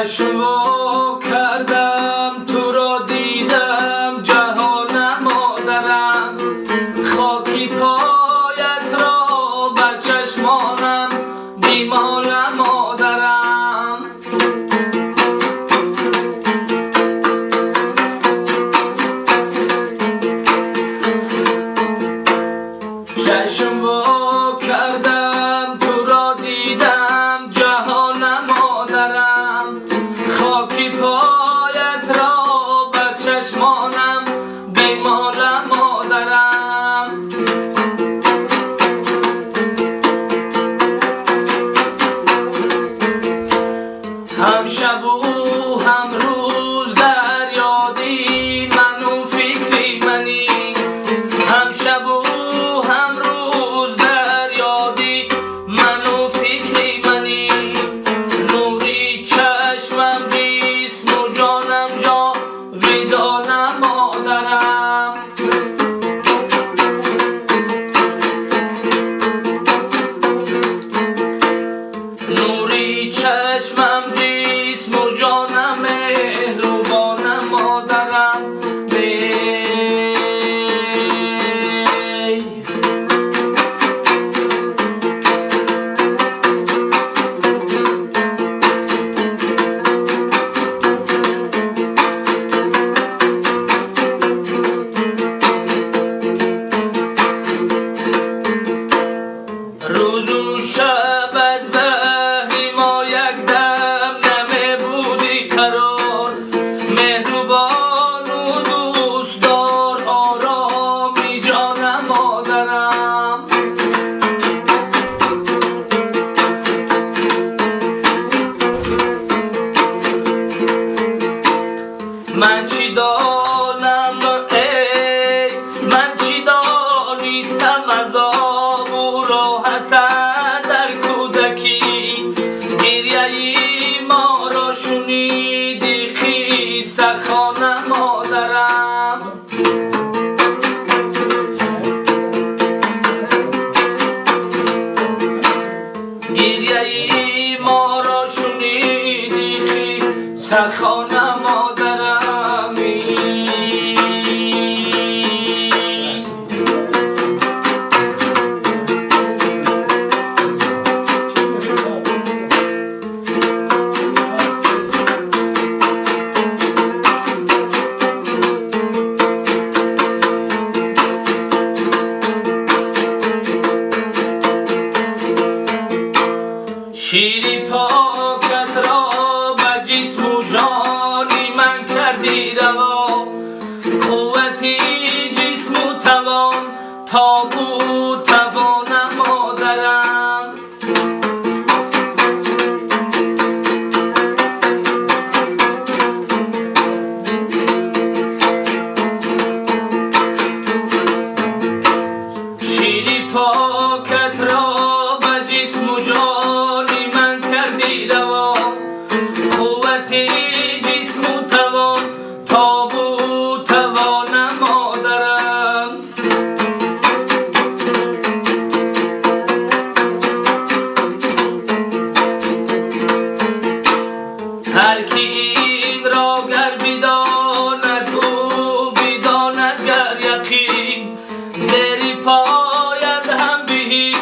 چشم وا کردم تو را دیدم جهان مادرم، خاکی پایت را بر چشمانم بیمال مادرم. چشم وا کردم تو را دیدم جهان مادرم، خاکی پایت را بر چشمانم بیمال مادرم. هم شب و هم روز در یادی منو فکری منی، هم شب و هم روز در یادی منو فکری منی. نوری چشمم جسم و جانم جاویدان مادرم. نوری چشمم جسم و جانم مهربان مادرم. روز و شب از بهری ما یک دم نمی بودی قرار، مهربان و دوست دار آرامی جان مادرم. من چی دانم ای من چی دانستم از آب و راحت در کودکی، گریه ما را شنیدی خیسه خانه مادرم. گریه ما را شنیدی خیسه خانه مادرمی. شیری پاکت را به جسم و جانی من کردی روا، قوتی جسم و توان تاب و توان مادرم. شیری پاکت را به جسم و جانی من کردی روا، قوتی جسم و توان تاب و توان مادرم. هر کی این را گر بداند او بداند گر یقین، زیر پایت هم به هیچ